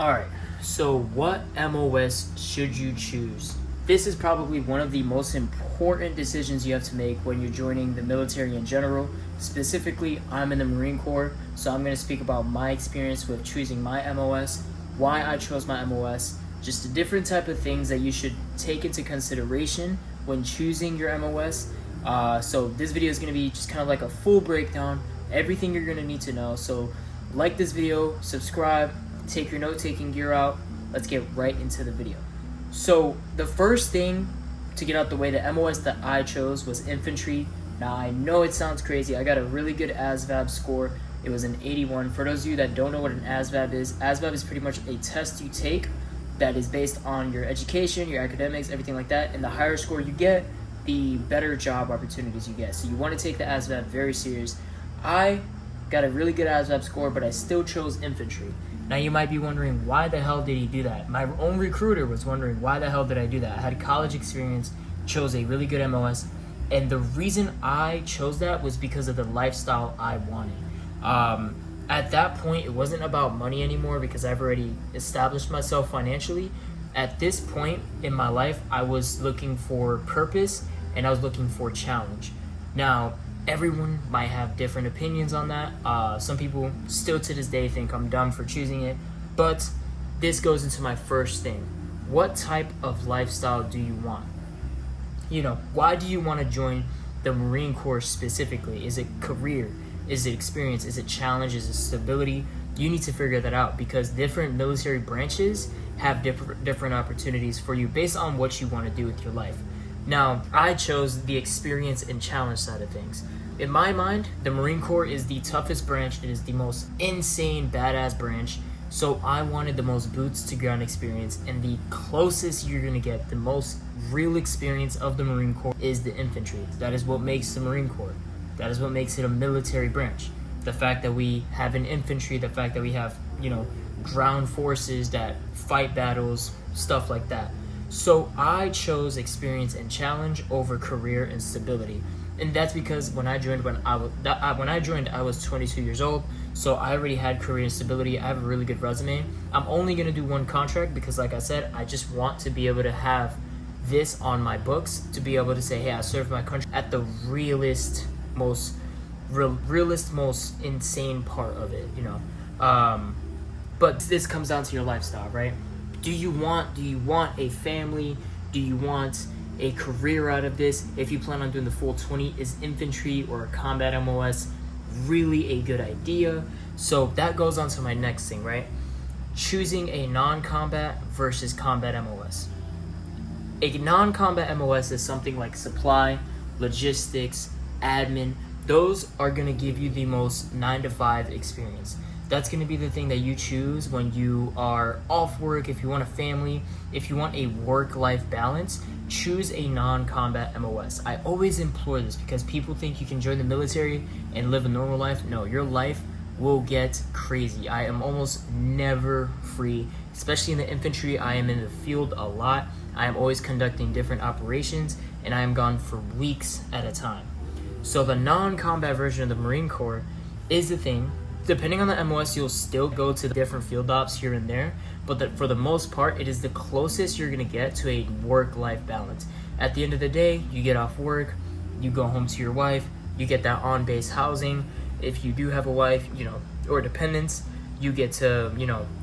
Alright, so what MOS should you choose? This is probably one of the most important decisions you have to make when you're joining the military in general. Specifically, I'm in the Marine Corps, so I'm going to speak about my experience with choosing my MOS, why I chose my MOS, just the different type of things that you should take into consideration when choosing your MOS. So this video is going to be just kind of like a full breakdown, everything you're going to need to know. So like this video, subscribe, take your note-taking gear out. Let's get right into the video. So the first thing to get out the way, the MOS that I chose was infantry. Now I know it sounds crazy. I got a really good ASVAB score. It was an 81. For those of you that don't know what an ASVAB is pretty much a test you take that is based on your education, your academics, everything like that. And the higher score you get, the better job opportunities you get. So you want to take the ASVAB very serious. I got a really good ASVAB score, but I still chose infantry. Now you might be wondering, why the hell did he do that? My own recruiter was wondering, why the hell did I do that? I had college experience, chose a really good MOS, and the reason I chose that was because of the lifestyle I wanted. At that point, it wasn't about money anymore because I've already established myself financially. At this point in my life, I was looking for purpose and I was looking for challenge. Now, everyone might have different opinions on that. Some people still to this day think I'm dumb for choosing it, but this goes into my first thing. What type of lifestyle do you want? Why do you want to join the Marine Corps specifically? Is it career? Is it experience? Is it challenge? Is it stability? You need to figure that out because different military branches have different opportunities for you based on what you want to do with your life. Now, I chose the experience and challenge side of things. In my mind, the Marine Corps is the toughest branch. It is the most insane, badass branch. So I wanted the most boots to ground experience, and the closest you're gonna get, the most real experience of the Marine Corps is the infantry. That is what makes the Marine Corps. That is what makes it a military branch. The fact that we have an infantry, the fact that we have, ground forces that fight battles, stuff like that. So I chose experience and challenge over career and stability. And that's because when I joined, I was 22 years old. So I already had career and stability. I have a really good resume. I'm only going to do one contract because, like I said, I just want to be able to have this on my books to be able to say, hey, I served my country at the realest, most insane part of it, But this comes down to your lifestyle, right? Do you want a family? Do you want a career out of this? If you plan on doing the full 20, is infantry or a combat MOS really a good idea? So that goes on to my next thing, right? Choosing a non-combat versus combat MOS. A non-combat MOS is something like supply, logistics, admin. Those are gonna give you the most 9-to-5 experience. That's going to be the thing that you choose when you are off work. If you want a family, if you want a work-life balance, choose a non-combat MOS. I always implore this because people think you can join the military and live a normal life. No, your life will get crazy. I am almost never free, especially in the infantry. I am in the field a lot. I am always conducting different operations, and I am gone for weeks at a time. So the non-combat version of the Marine Corps is the thing. Depending on the MOS, you'll still go to the different field ops here and there, but for the most part, it is the closest you're going to get to a work-life balance. At the end of the day, you get off work, you go home to your wife, you get that on-base housing. If you do have a wife, or dependents, you get to,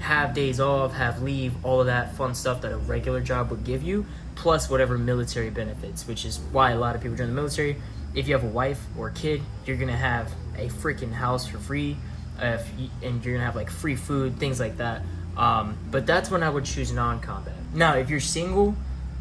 have days off, have leave, all of that fun stuff that a regular job would give you, plus whatever military benefits, which is why a lot of people join the military. If you have a wife or a kid, you're going to have a freaking house for free. And you're gonna have like free food, things like that. But that's when I would choose non-combat. Now, if you're single,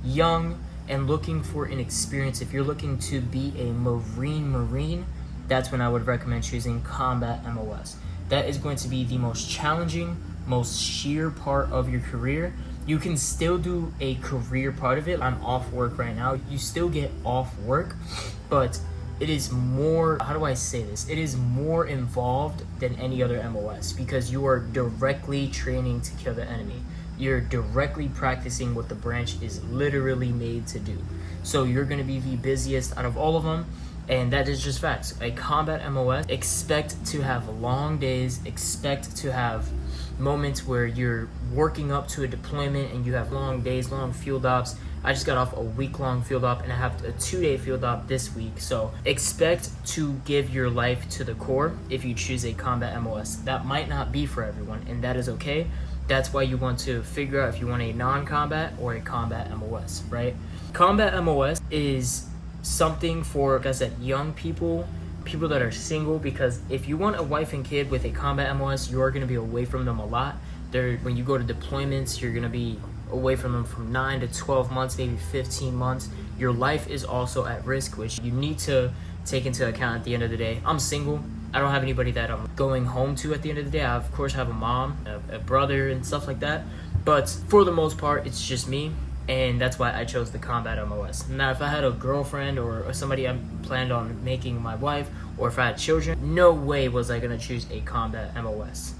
young, and looking for an experience, if you're looking to be a Marine, that's when I would recommend choosing combat MOS. That is going to be the most challenging, most sheer part of your career. You can still do a career part of it. I'm off work right now. You still get off work, but it is more, how do I say this? It is more involved than any other MOS because you are directly training to kill the enemy. You're directly practicing what the branch is literally made to do. So you're going to be the busiest out of all of them. And that is just facts. A combat MOS, expect to have long days, expect to have moments where you're working up to a deployment and you have long days, long field ops. I just got off a week-long field op and I have a 2-day field op this week. So expect to give your life to the core if you choose a combat MOS. That might not be for everyone, and that is okay. That's why you want to figure out if you want a non-combat or a combat MOS, right? Combat MOS is something for, like I said, young people that are single, because if you want a wife and kid with a combat MOS, you are going to be away from them a lot. When you go to deployments, you're going to be away from them from 9 to 12 months, maybe 15 months. Your life is also at risk, which you need to take into account at the end of the day. I'm single. I don't have anybody that I'm going home to at the end of the day. I, of course, have a mom, a brother, and stuff like that. But for the most part, it's just me. And that's why I chose the combat MOS. Now, if I had a girlfriend or somebody I planned on making my wife, or if I had children, no way was I going to choose a combat MOS.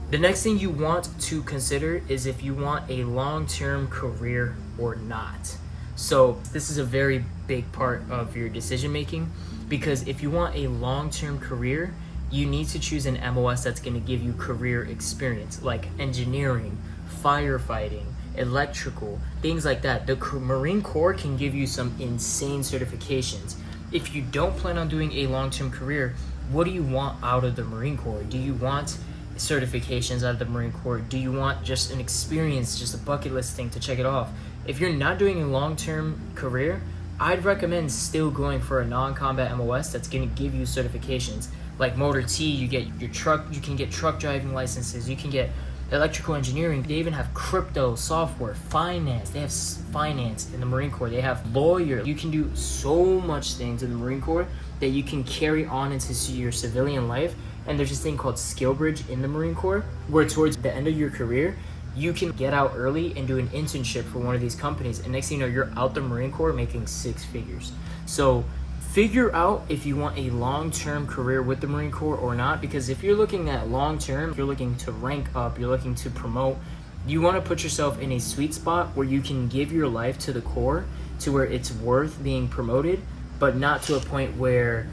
The next thing you want to consider is if you want a long-term career or not. So this is a very big part of your decision making, because if you want a long-term career, you need to choose an MOS that's going to give you career experience, like engineering, firefighting, electrical, things like that. The Marine Corps can give you some insane certifications. If you don't plan on doing a long-term career, what do you want out of the Marine Corps? Do you want certifications out of the Marine Corps? Do you want just an experience, just a bucket list thing to check it off? If you're not doing a long-term career, I'd recommend still going for a non-combat MOS that's going to give you certifications. Like Motor T, you get your truck, you can get truck driving licenses, you can get electrical engineering. They even have crypto, software, finance. They have finance in the Marine Corps. They have lawyer. You can do so much things in the Marine Corps that you can carry on into your civilian life. And there's this thing called Skill Bridge in the Marine Corps, where towards the end of your career, you can get out early and do an internship for one of these companies. And next thing you know, you're out the Marine Corps making 6 figures. So figure out if you want a long-term career with the Marine Corps or not, because if you're looking at long-term, you're looking to rank up, you're looking to promote, you want to put yourself in a sweet spot where you can give your life to the Corps to where it's worth being promoted, but not to a point where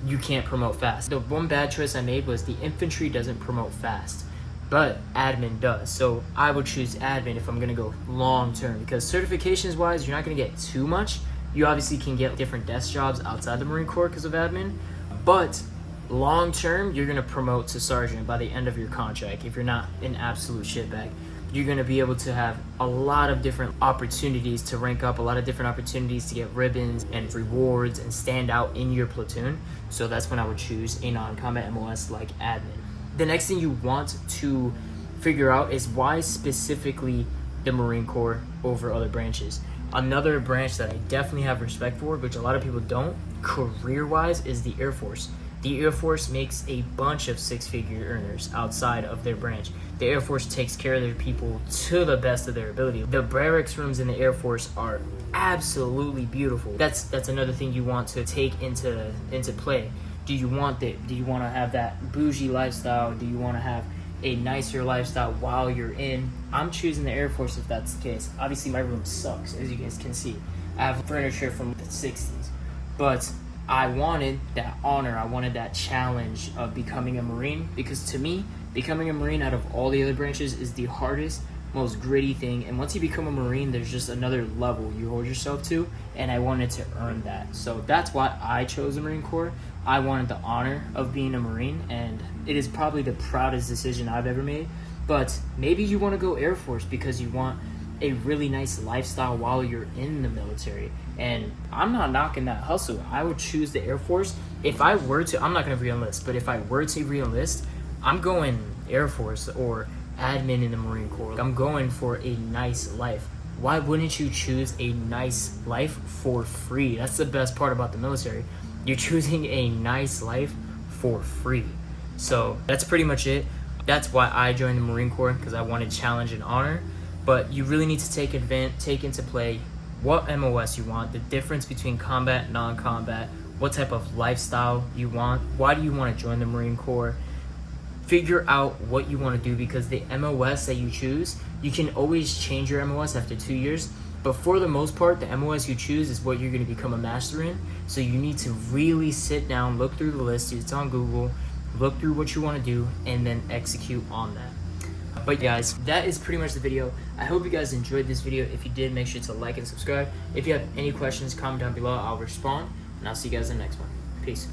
you can't promote fast. The one bad choice I made was the infantry doesn't promote fast, but admin does. So I would choose admin if I'm going to go long-term, because certifications wise, you're not going to get too much. You obviously can get different desk jobs outside the Marine Corps because of admin, but long-term, you're going to promote to sergeant by the end of your contract. If you're not an absolute shitbag, you're going to be able to have a lot of different opportunities to rank up, a lot of different opportunities to get ribbons and rewards and stand out in your platoon. So that's when I would choose a non-combat MOS like admin. The next thing you want to figure out is why specifically the Marine Corps over other branches. Another branch that I definitely have respect for, which a lot of people don't, career-wise, is the Air Force. The Air Force makes a bunch of 6-figure earners outside of their branch. The Air Force takes care of their people to the best of their ability. The barracks rooms in the Air Force are absolutely beautiful. That's another thing you want to take into play. Do you want to have that bougie lifestyle? Do you want to have a nicer lifestyle while you're in? I'm choosing the Air Force if that's the case. Obviously my room sucks, as you guys can see. I have furniture from the 60s, but I wanted that honor, I wanted that challenge of becoming a Marine, because to me, becoming a Marine out of all the other branches is the hardest, most gritty thing. And once you become a Marine, there's just another level you hold yourself to, and I wanted to earn that. So that's why I chose the Marine Corps. I wanted the honor of being a Marine, and it is probably the proudest decision I've ever made. But maybe you want to go Air Force because you want a really nice lifestyle while you're in the military. And I'm not knocking that hustle. I would choose the Air Force. If I were to, I'm not going to re-enlist, but if I were to re-enlist, I'm going Air Force or admin in the Marine Corps. I'm going for a nice life. Why wouldn't you choose a nice life for free? That's the best part about the military. You're choosing a nice life for free. So that's pretty much it. That's why I joined the Marine Corps, because I wanted challenge and honor. But you really need to take into play what MOS you want, the difference between combat, non-combat, what type of lifestyle you want, why do you want to join the Marine Corps. Figure out what you want to do, because the MOS that you choose, you can always change your MOS after 2 years. But for the most part, the MOS you choose is what you're going to become a master in. So you need to really sit down, look through the list. It's on Google. Look through what you want to do and then execute on that. But guys, that is pretty much the video. I hope you guys enjoyed this video. If you did, make sure to like and subscribe. If you have any questions, comment down below. I'll respond, and I'll see you guys in the next one. Peace.